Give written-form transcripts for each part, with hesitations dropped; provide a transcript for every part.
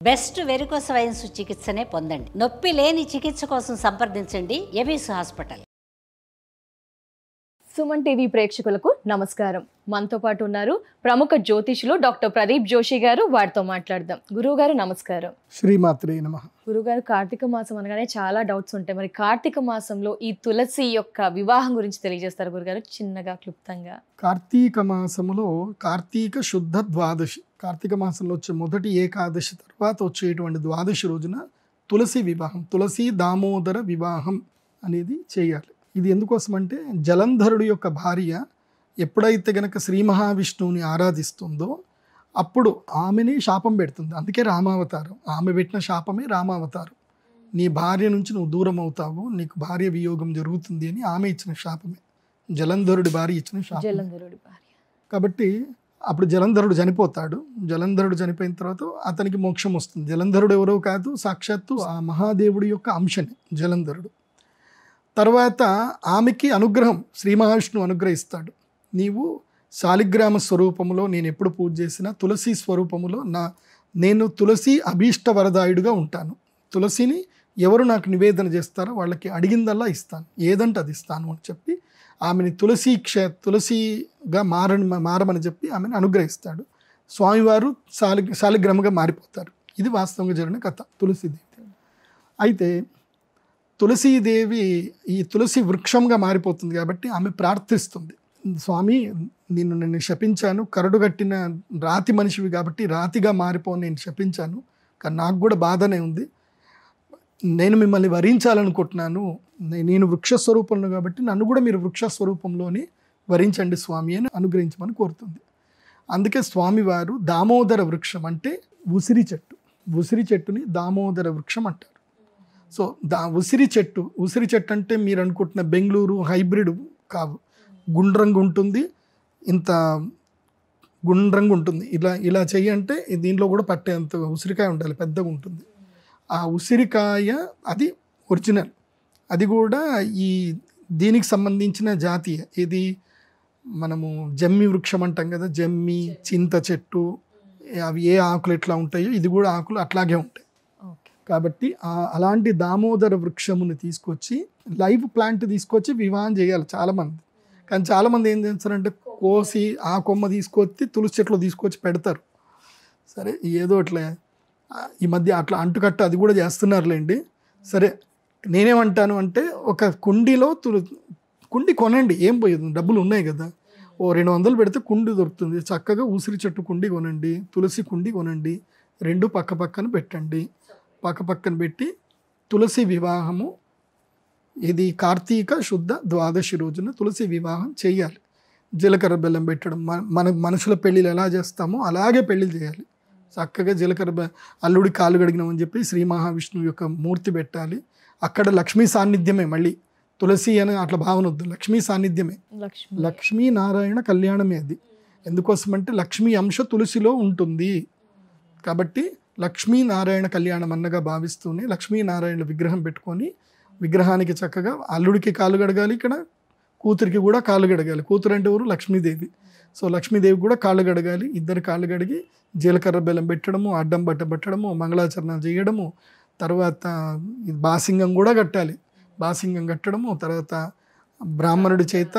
Best varicose veins చికిత్సనే పొందండి. నొప్పి లేని చికిత్స కోసం సంప్రదించండి ఎబిస్ హాస్పిటల్. సుమన్ టీవీ ప్రేక్షకులకు నమస్కారం. మనతో పాటు ఉన్నారు ప్రముఖ జ్యోతిషులు డాక్టర్ ప్రదీప్ జోషి గారు. వారితో మాట్లాడదాం. గురువు గారు నమస్కారం. శ్రీమాత్రే నమః. గురుగారు, కార్తీక మాసం అనగానే చాలా డౌట్స్ ఉంటాయి. మరి కార్తీక మాసంలో ఈ తులసి యొక్క వివాహం గురించి తెలియజేస్తారు గురుగారు, చిన్నగా క్లుప్తంగా. కార్తీక మాసములో కార్తీక శుద్ధ ద్వాదశి, కార్తీక మాసంలో వచ్చే మొదటి ఏకాదశి తర్వాత వచ్చేటువంటి ద్వాదశి రోజున తులసి వివాహం, తులసి దామోదర వివాహం అనేది చేయాలి. ఇది ఎందుకోసం అంటే జలంధరుడు యొక్క భార్య ఎప్పుడైతే గనక శ్రీ మహావిష్ణువుని ఆరాధిస్తుందో అప్పుడు ఆమెని శాపం పెడుతుంది. అందుకే రామావతారం, ఆమె పెట్టిన శాపమే రామావతారం. నీ భార్య నుంచి నువ్వు దూరం అవుతావు, నీకు భార్య వియోగం జరుగుతుంది అని ఆమె ఇచ్చిన శాపమే, జలంధరుడి భార్య ఇచ్చిన శాపం. జలంధరుడి భార్య కాబట్టి అప్పుడు జలంధరుడు చనిపోతాడు. జలంధరుడు చనిపోయిన తర్వాత అతనికి మోక్షం వస్తుంది. జలంధరుడు ఎవరో కాదు, సాక్షాత్తు ఆ మహాదేవుడి యొక్క అంశనే జలంధరుడు. తర్వాత ఆమెకి అనుగ్రహం శ్రీ మహావిష్ణువు అనుగ్రహిస్తాడు. నీవు శాలిగ్రామ స్వరూపములో నేను ఎప్పుడు పూజ చేసినా తులసి స్వరూపములో నేను తులసి అభీష్ట వరదాయుడుగా ఉంటాను. తులసిని ఎవరు నాకు నివేదన చేస్తారో వాళ్ళకి అడిగిందల్లా ఇస్తాను, ఏదంటే అది ఇస్తాను అని చెప్పి ఆమెని తులసిగా మారమని చెప్పి ఆమెను అనుగ్రహిస్తాడు. స్వామివారు శాలిగ్రామగా మారిపోతారు. ఇది వాస్తవంగా జరిగిన కథ తులసీదేవి. అయితే తులసీదేవి ఈ తులసి వృక్షంగా మారిపోతుంది కాబట్టి ఆమె ప్రార్థిస్తుంది, స్వామి నిన్ను శపించాను, కరడు కట్టిన రాతి మనిషివి కాబట్టి రాతిగా మారిపోని నేను శపించాను, కానీ నాకు కూడా బాధనే ఉంది, నేను మిమ్మల్ని వరించాలనుకుంటున్నాను, నేను వృక్షస్వరూపంలో కాబట్టి నన్ను కూడా మీరు వృక్షస్వరూపంలోనే వరించండి స్వామి అని అనుగ్రహించమని కోరుతుంది. అందుకే స్వామివారు దామోదర వృక్షం అంటే ఉసిరి చెట్టు, ఉసిరి చెట్టుని దామోదర వృక్షం అంటారు. సో ఉసిరి చెట్టు అంటే మీరు అనుకుంటున్న బెంగళూరు హైబ్రిడ్ కావు, గుండ్రంగా ఉంటుంది, ఇంత గుండ్రంగా ఉంటుంది. ఇలా చెయ్యంటే దీనిలో కూడా పట్టేంత ఉసిరికాయ ఉండాలి, పెద్దగా ఉంటుంది. ఆ ఉసిరికాయ అది ఒరిజినల్, అది కూడా ఈ దీనికి సంబంధించిన జాతీయ. ఇది మనము జమ్మి వృక్షం అంటాం కదా, జమ్మి, చింత చెట్టు, అవి ఏ ఆకులు ఎట్లా ఉంటాయో ఇది కూడా ఆకులు అట్లాగే ఉంటాయి. కాబట్టి అలాంటి దామోదర వృక్షముని తీసుకొచ్చి లైవ్ ప్లాంట్ తీసుకొచ్చి వివాహం చేయాలి చాలామంది. కానీ చాలామంది ఏం చేస్తారంటే కోసి ఆ కొమ్మ తీసుకొచ్చి తులసి చెట్లు తీసుకొచ్చి పెడతారు. సరే ఏదో అట్లా ఈ మధ్య అట్లా అంటుకట్ట అది కూడా చేస్తున్నారులేండి. సరే నేనేమంటాను అంటే ఒక కుండీలో కుండి కొనండి, ఏం పోయేది, డబ్బులు ఉన్నాయి కదా, ఓ 200 పెడితే కుండి దొరుకుతుంది. చక్కగా ఉసిరి చెట్టు కుండి కొనండి, తులసి కుండి కొనండి, రెండు పక్క పక్కన పెట్టండి. పక్క పక్కన పెట్టి తులసి వివాహము, ఇది కార్తీక శుద్ధ ద్వాదశి రోజున తులసి వివాహం చేయాలి. జీలకర్ర బెల్లం పెట్టడం, మన మనుషుల పెళ్ళిళ్ళు ఎలా చేస్తామో అలాగే పెళ్ళిళ్ళు చేయాలి. చక్కగా జీలకర్ర అల్లుడి కాలు గడిగినామని చెప్పి శ్రీ మహావిష్ణువు యొక్క మూర్తి పెట్టాలి. అక్కడ లక్ష్మీ సాన్నిధ్యమే, మళ్ళీ తులసి అని అట్లా భావన వద్దు, లక్ష్మీ సాన్నిధ్యమే, లక్ష్మీనారాయణ కళ్యాణమే అది. ఎందుకోసమంటే లక్ష్మీ అంశ తులసిలో ఉంటుంది కాబట్టి లక్ష్మీనారాయణ కళ్యాణం అన్నగా భావిస్తూనే లక్ష్మీనారాయణ విగ్రహం పెట్టుకొని విగ్రహానికి చక్కగా అల్లుడికి కాలు గడగాలి, ఇక్కడ కూతురికి కూడా కాలు గడగాలి. కూతురు అంటే ఎవరు? లక్ష్మీదేవి. సో లక్ష్మీదేవి కూడా కాళ్ళు గడగాలి. ఇద్దరు కాళ్ళు గడిగి జీలకర్ర బెల్లం పెట్టడము, అడ్డం బట్ట పెట్టడము, మంగళాచరణం చేయడము, తర్వాత బాసింగం కూడా కట్టాలి. బాసింగం కట్టడము, తర్వాత బ్రాహ్మణుడి చేత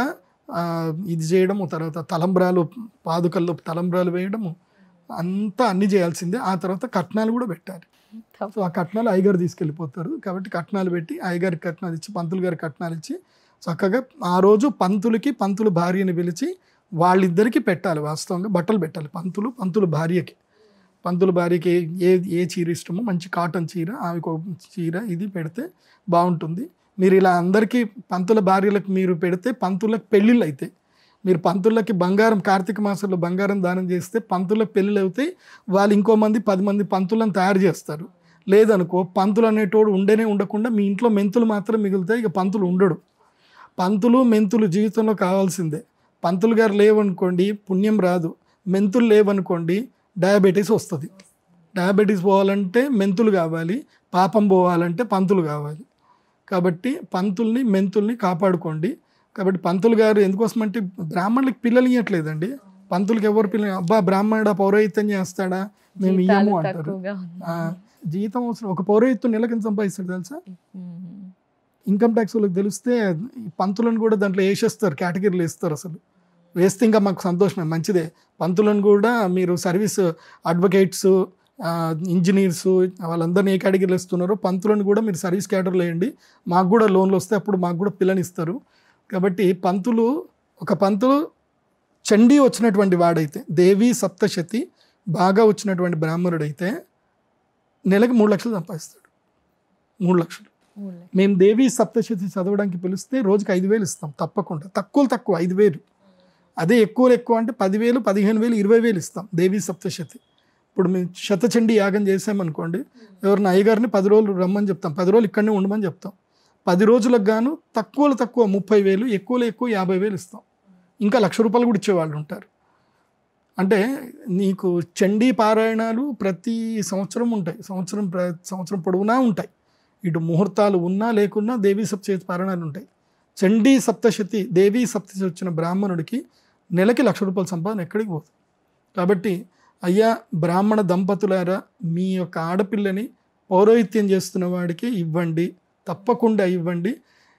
ఇది చేయడము, తర్వాత తలంబ్రాలు, పాదుకల్లో తలంబ్రాలు వేయడము, అంతా అన్నీ చేయాల్సిందే. ఆ తర్వాత కట్నాలు కూడా పెట్టాలి. సో ఆ కట్నాలు అయ్యగారు తీసుకెళ్ళిపోతారు కాబట్టి కట్నాలు పెట్టి అయ్యగారికి కట్నాలు ఇచ్చి, పంతులు గారికి కట్నాలు ఇచ్చి చక్కగా ఆ రోజు పంతులు భార్యని పిలిచి వాళ్ళిద్దరికీ పెట్టాలి. వాస్తవంగా బట్టలు పెట్టాలి. పంతులు భార్యకి ఏ చీర ఇష్టమో మంచి కాటన్ చీర, ఆమెకు చీర ఇది పెడితే బాగుంటుంది. మీరు ఇలా అందరికీ పంతుల భార్యలకు మీరు పెడితే పంతులకు పెళ్ళిళ్ళు అవుతాయి. మీరు పంతులకి బంగారం, కార్తీక మాసంలో బంగారం దానం చేస్తే పంతులకు పెళ్ళిళ్ళు అవుతాయి. వాళ్ళు 10 మంది పంతులను తయారు చేస్తారు. లేదనుకో పంతులు అనేటోడు ఉండకుండా మీ ఇంట్లో మెంతులు మాత్రం మిగులుతాయి, ఇక పంతులు ఉండడు. పంతులు మెంతులు జీవితంలో కావాల్సిందే. పంతులు గారు లేవనుకోండి పుణ్యం రాదు, మెంతులు లేవనుకోండి డయాబెటీస్ వస్తుంది. డయాబెటీస్ పోవాలంటే మెంతులు కావాలి, పాపం పోవాలంటే పంతులు కావాలి. కాబట్టి మెంతుల్ని కాపాడుకోండి. కాబట్టి పంతులు గారు ఎందుకోసమంటే బ్రాహ్మణులకి పిల్లలు ఇవ్వట్లేదండి. పంతులకి ఎవరు పిల్లలు, అబ్బా బ్రాహ్మణుడా పౌరోహిత్యం చేస్తాడా, మేము జీతాలు ఇయ్యము అంటారు. తక్కువగా ఉన్నాయి. జీతం అవసరం. ఒక పౌరోహిత్యం నెలకు ఎంత సంపాదిస్తాడు తెలుసా? మ్మ్. ఇన్కమ్ ట్యాక్స్ వాళ్ళకి తెలిస్తే ఈ పంతులను కూడా దాంట్లో వేసేస్తారు, కేటగిరీలు వేస్తారు. అసలు వేస్తే ఇంకా మాకు సంతోషమే, మంచిదే. పంతులను కూడా మీరు సర్వీస్ అడ్వకేట్స్, ఇంజనీర్స్ వాళ్ళందరినీ ఏ కేటగిరీలు ఇస్తున్నారో పంతులను కూడా మీరు సర్వీస్ కేటగిరీలో వేయండి, మాకు కూడా లోన్లు వస్తే అప్పుడు మాకు కూడా పిల్లనిస్తారు. కాబట్టి పంతులు, ఒక పంతులు చండీ వచ్చినటువంటి వాడైతే, దేవి సప్తశతి బాగా వచ్చినటువంటి బ్రాహ్మణుడైతే నెలకు 3 లక్షలు సంపాదిస్తాడు. 3 లక్షలు. మేము దేవి సప్తశతి చదవడానికి పిలిస్తే రోజుకి 5,000 ఇస్తాం తప్పకుండా. తక్కువ 5,000. అదే ఎక్కువ అంటే 10,000, 15,000, 20,000 ఇస్తాం దేవి సప్తశతి. ఇప్పుడు మేము శతచండీ యాగం చేసామనుకోండి, ఎవరిని అయ్యగారిని 10 రోజులు రమ్మని చెప్తాం, 10 రోజులు ఇక్కడనే ఉండమని చెప్తాం. 10 రోజులకు గాను తక్కువ 30,000, ఎక్కువ 50,000 ఇస్తాం. ఇంకా ₹1,00,000 కూడా ఇచ్చేవాళ్ళు ఉంటారు. అంటే నీకు చండీ పారాయణాలు ప్రతి సంవత్సరం ఉంటాయి, సంవత్సరం పొడవునా ఉంటాయి. ఇటు ముహూర్తాలు ఉన్నా లేకున్నా దేవీ సప్తశతి పారాయణాలు ఉంటాయి. చండీ సప్తశతి, దేవీ సప్తశతి వచ్చిన బ్రాహ్మణుడికి నెలకి ₹1,00,000 సంపాదన ఎక్కడికి పోతుంది. కాబట్టి అయ్యా బ్రాహ్మణ దంపతులారా, మీ యొక్క ఆడపిల్లని పౌరోహిత్యం చేస్తున్న వాడికి ఇవ్వండి, తప్పకుండా ఇవ్వండి.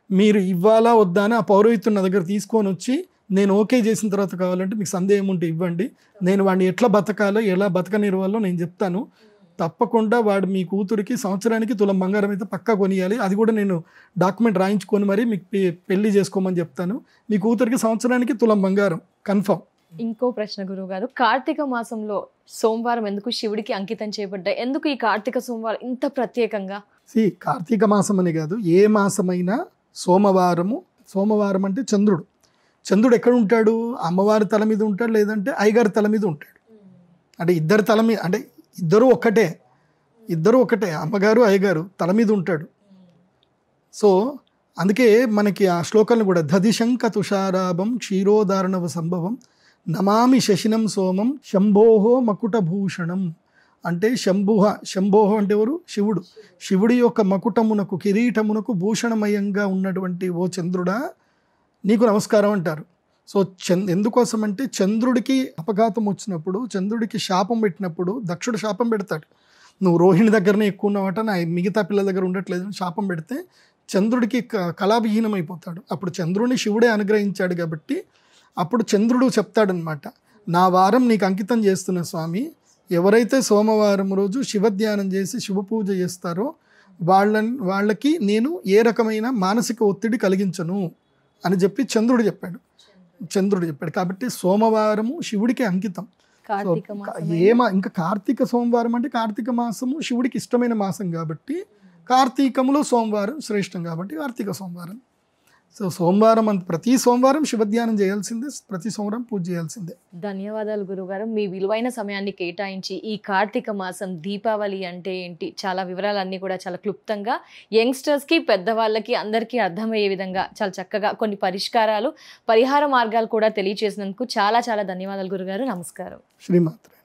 మీరు ఇవ్వాలా వద్దా అని ఆ పౌరోహిత్యం నా దగ్గర తీసుకొని వచ్చి నేను ఓకే చేసిన తర్వాత కావాలంటే మీకు సందేహం ఉంటే ఇవ్వండి, నేను వాడిని ఎట్లా బతకాలో ఎలా బతకనివ్వాలో నేను చెప్తాను. తప్పకుండా వాడు మీ కూతురికి సంవత్సరానికి తులం బంగారం అయితే పక్కా కొనియాలి, అది కూడా నేను డాక్యుమెంట్ రాయించుకొని మరి మీకు పెళ్లి చేసుకోమని చెప్తాను. మీ కూతురికి సంవత్సరానికి తులం బంగారం కన్ఫర్మ్. ఇంకో ప్రశ్న గురువు గారు, కార్తీక మాసంలో సోమవారం ఎందుకు శివుడికి అంకితం చేయబడ్డాయి? ఎందుకు ఈ కార్తీక సోమవారం ఇంత ప్రత్యేకంగా? కార్తీక మాసం అని కాదు, ఏ మాసమైనా సోమవారం అంటే చంద్రుడు ఎక్కడ ఉంటాడు? అమ్మవారి తల మీద ఉంటాడు, లేదంటే అయ్యగారి తల మీద ఉంటాడు. అంటే ఇద్దరు తల మీద, అంటే ఇద్దరు ఒకటే, అమ్మగారు అయ్యగారు తల మీద ఉంటాడు. సో అందుకే మనకి ఆ శ్లోకాలను కూడా దధిశంక తుషారాభం క్షీరోదారణవ సంభవం నమామి శశినం సోమం శంభోహో మకుటభూషణం. అంటే శంభోహో అంటే ఎవరు? శివుడి యొక్క మకుటమునకు, కిరీటమునకు భూషణమయంగా ఉన్నటువంటి ఓ చంద్రుడా నీకు నమస్కారం అంటారు. సో ఎందుకోసం అంటే చంద్రుడికి అపఘాతం వచ్చినప్పుడు, చంద్రుడికి శాపం పెట్టినప్పుడు దక్షుడు శాపం పెడతాడు, నువ్వు రోహిణి దగ్గరనే ఎక్కువ ఉన్నావట, నా మిగతా పిల్లల దగ్గర ఉండట్లేదని శాపం పెడితే చంద్రుడికి కళావిహీనం అయిపోతాడు. అప్పుడు చంద్రుడిని శివుడే అనుగ్రహించాడు కాబట్టి అప్పుడు చంద్రుడు చెప్తాడనమాట, నా వారం నీకు అంకితం చేస్తున్న స్వామి, ఎవరైతే సోమవారం రోజు శివధ్యానం చేసి శివపూజ చేస్తారో వాళ్ళకి నేను ఏ రకమైన మానసిక ఒత్తిడి కలిగించను అని చెప్పి చంద్రుడు చెప్పాడు. కాబట్టి సోమవారము శివుడికి అంకితం. ఇంకా కార్తీక సోమవారం అంటే కార్తీక మాసము శివుడికి ఇష్టమైన మాసం కాబట్టి, కార్తీకములో సోమవారం శ్రేష్టం కాబట్టి కార్తీక సోమవారం. సో సోమవారం ప్రతి సోమవారం శివధ్యానం చేయాల్సిందే, ప్రతి సోమవారం పూజ చేయాల్సిందే. ధన్యవాదాలు గురుగారు, మీ విలువైన సమయాన్ని కేటాయించి ఈ కార్తీక మాసం, దీపావళి అంటే ఏంటి, చాలా వివరాలన్నీ కూడా చాలా క్లుప్తంగా యంగ్స్టర్స్కి, పెద్దవాళ్ళకి అందరికీ అర్థమయ్యే విధంగా చాలా చక్కగా కొన్ని పరిహార మార్గాలు కూడా తెలియజేసినందుకు చాలా ధన్యవాదాలు గురుగారు. నమస్కారం. శ్రీమాత్రే.